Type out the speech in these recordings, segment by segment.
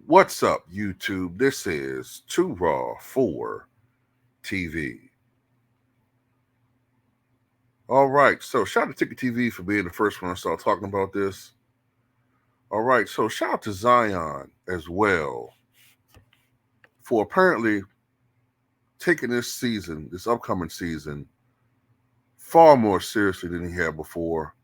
What's up, YouTube? This is Too Raw for TV. All right, so shout out to Ticket TV for being the first one I started talking about this. All right, so shout out to Zion as well for apparently taking this season, this upcoming season, far more seriously than he had before.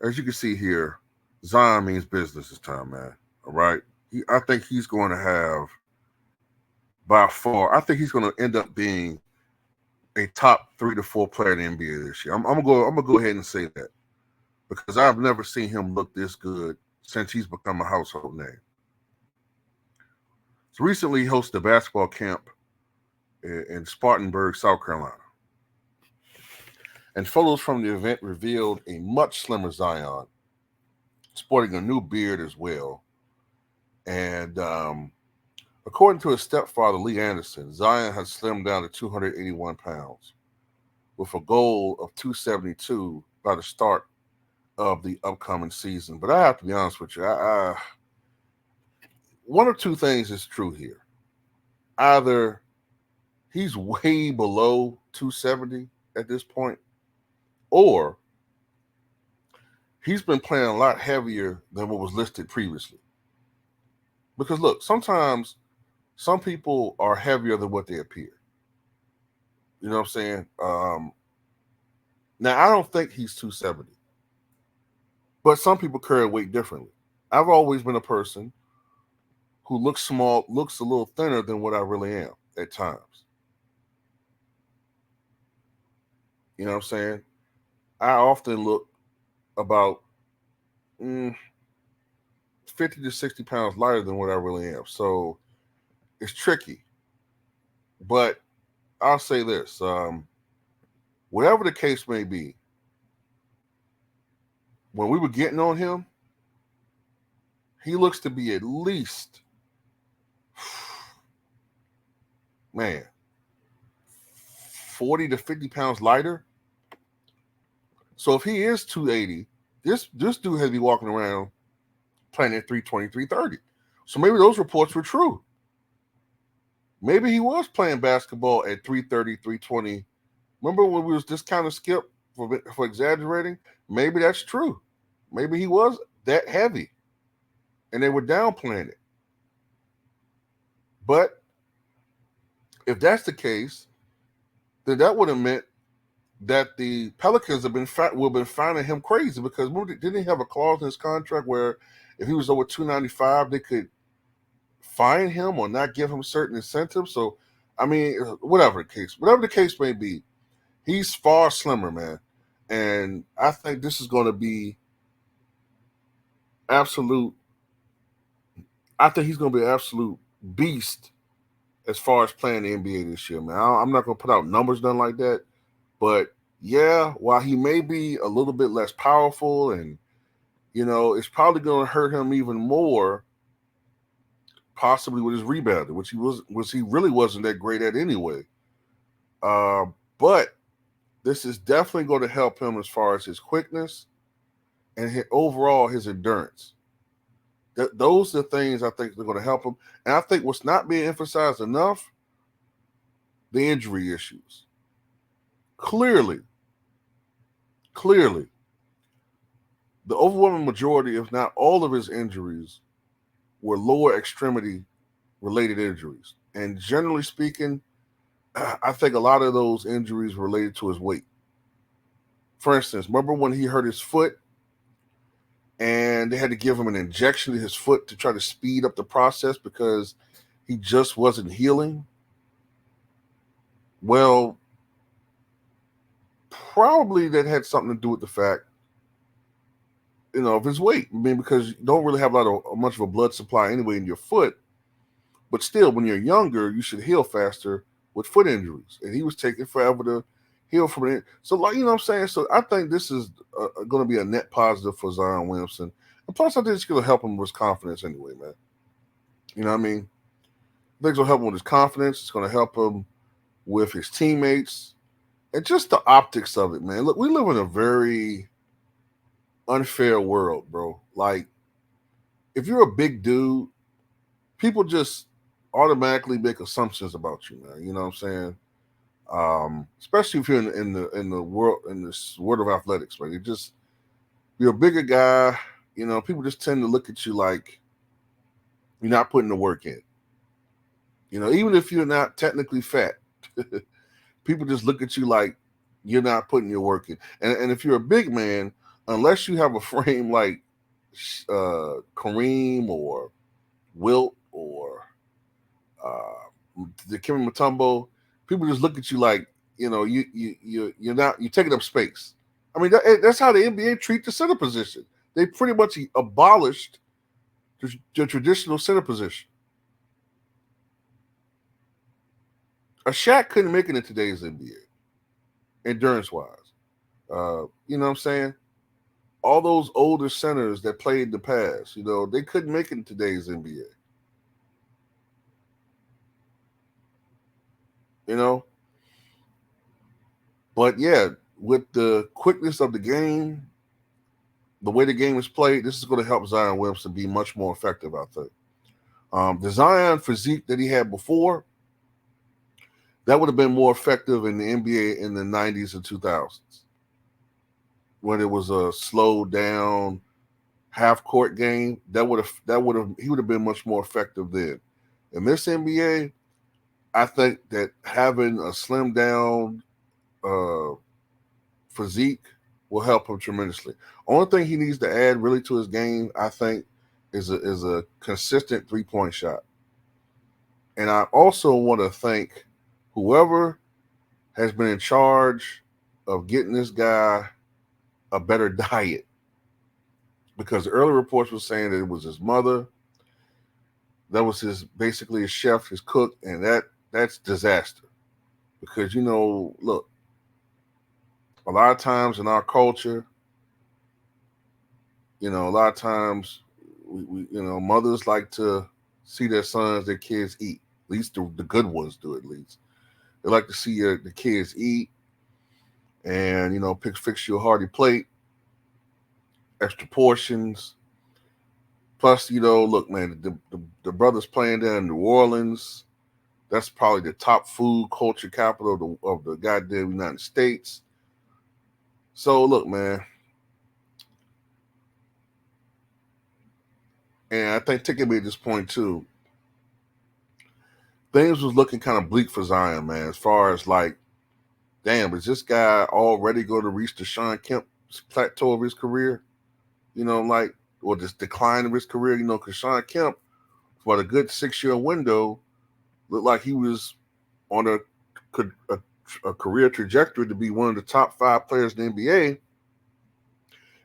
As you can see here, Zion means business this time, man. All right, I think he's going to have, by far, I think he's going to end up being a top 3 to 4 player in the NBA this year. I'm gonna go ahead and say that because I've never seen him look this good since he's become a household name. So recently, he hosted a basketball camp in Spartanburg, South Carolina, and photos from the event revealed a much slimmer Zion, sporting a new beard as well. And according to his stepfather, Lee Anderson, Zion has slimmed down to 281 pounds, with a goal of 272 by the start of the upcoming season. But I have to be honest with you, one or two things is true here. Either he's way below 270 at this point, or he's been playing a lot heavier than what was listed previously. Because look, sometimes some people are heavier than what they appear. You know what I'm saying? Now, I don't think he's 270, but some people carry weight differently. I've always been a person who looks small, looks a little thinner than what I really am at times. You know what I'm saying? I often look about 50 to 60 pounds lighter than what I really am. So it's tricky. But I'll say this. Whatever the case may be, when we were getting on him, he looks to be at least, man, 40 to 50 pounds lighter. So if he is 280, this dude has to be walking around playing at 320, 330. So maybe those reports were true. Maybe he was playing basketball at 330, 320. Remember when we was just kind of skip for exaggerating? Maybe that's true. Maybe he was that heavy and they were downplaying it. But if that's the case, then that would have meant that the Pelicans have been finding him crazy because didn't he have a clause in his contract where if he was over 295, they could fine him or not give him certain incentives? So, I mean, whatever the case may be, he's far slimmer, man. And I think this is going to be absolute. I think he's going to be an absolute beast as far as playing the NBA this year, man. I'm not going to put out numbers done like that. But, yeah, while he may be a little bit less powerful and, you know, it's probably going to hurt him even more, possibly with his rebounding, which he really wasn't that great at anyway. But this is definitely going to help him as far as his quickness and overall his endurance. Those are the things I think are going to help him. And I think what's not being emphasized enough, the injury issues. Clearly, the overwhelming majority, if not all of his injuries, were lower extremity related injuries. And generally speaking, I think a lot of those injuries related to his weight. For instance, remember when he hurt his foot and they had to give him an injection to his foot to try to speed up the process because he just wasn't healing? Well, probably that had something to do with the fact, you know, of his weight. I mean, because you don't really have much of a blood supply anyway in your foot. But still, when you're younger, you should heal faster with foot injuries. And he was taking forever to heal from it. So, like, you know what I'm saying? So I think this is going to be a net positive for Zion Williamson. And plus, I think it's going to help him with his confidence anyway, man. You know what I mean? I think it's going to help him with his confidence. It's going to help him with his teammates. And just the optics of it, man. Look, we live in a very unfair world, bro. Like, if you're a big dude, people just automatically make assumptions about you, man. You know what I'm saying? Especially if you're in the world in this world of athletics, man. You're a bigger guy. You know, people just tend to look at you like you're not putting the work in. You know, even if you're not technically fat, people just look at you like you're not putting your work in. And if you're a big man, unless you have a frame like Kareem or Wilt or the Kimmy Mutombo, people just look at you like, you know, you're taking up space. I mean, that's how the NBA treat the center position. They pretty much abolished the traditional center position. A Shaq couldn't make it in today's NBA, endurance wise. You know what I'm saying? All those older centers that played in the past, you know, they couldn't make it in today's NBA. You know? But yeah, with the quickness of the game, the way the game is played, this is going to help Zion Williamson be much more effective, I think. The Zion physique that he had before, that would have been more effective in the NBA in the 90s and 2000s when it was a slowed down half court game. He would have been much more effective then. In this NBA, I think that having a slim down physique will help him tremendously. Only thing he needs to add really to his game, I think, is a consistent 3-point shot. And I also want to thank whoever has been in charge of getting this guy a better diet, because the early reports were saying that it was his mother, that was basically his chef, his cook, and that's disaster. Because, you know, look, a lot of times in our culture, you know, a lot of times we you know, mothers like to see their kids eat. At least the good ones do, at least. They like to see the kids eat and, you know, fix you a hearty plate, extra portions. Plus, you know, look, man, the brothers playing down in New Orleans, that's probably the top food culture capital of the goddamn United States. So, look, man, and I think taking me at this point, too, things was looking kind of bleak for Zion, man, as far as like, damn, is this guy already going to reach the Shawn Kemp plateau of his career? You know, like, or this decline of his career, you know, because Shawn Kemp, for a good 6-year window, looked like he was on a career trajectory to be one of the top 5 players in the NBA.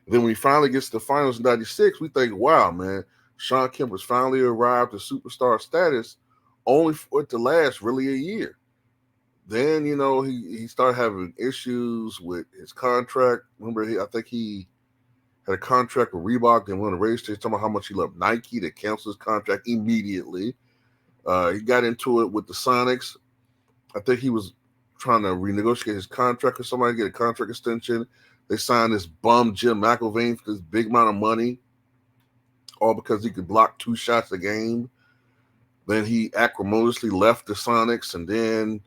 Then when he finally gets to the finals in 96, we think, wow, man, Shawn Kemp has finally arrived at superstar status, only for it to last really a year. Then, you know, he started having issues with his contract. Remember, I think he had a contract with Reebok and won a race stage talking about how much he loved Nike. They canceled his contract immediately. He got into it with the Sonics. I think he was trying to renegotiate his contract with somebody, get a contract extension. They signed this bum Jim McIlvain for this big amount of money, all because he could block 2 shots a game. Then he acrimoniously left the Sonics, and then,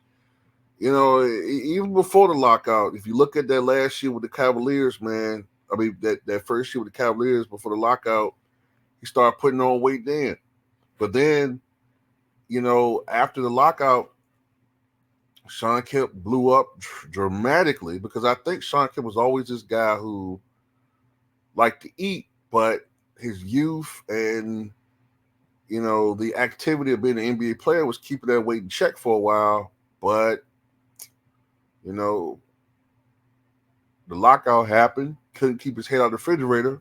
you know, even before the lockout, if you look at that last year with the Cavaliers, man, I mean, that first year with the Cavaliers before the lockout, he started putting on weight then. But then, you know, after the lockout, Shawn Kemp blew up dramatically, because I think Shawn Kemp was always this guy who liked to eat, but his youth and, you know, the activity of being an NBA player was keeping that weight in check for a while. But, you know, the lockout happened, couldn't keep his head out of the refrigerator,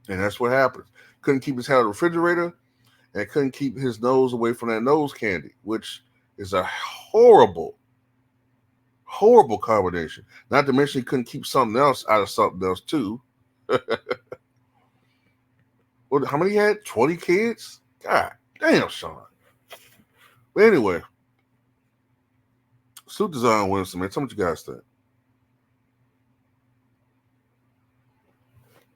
and that's what happens. Couldn't keep his head out of the refrigerator, and couldn't keep his nose away from that nose candy, which is a horrible combination. Not to mention he couldn't keep something else out of something else too. Well, how many he had? 20 kids? God damn, Shawn. But anyway, suit design Williamson, man. Tell me what you guys think.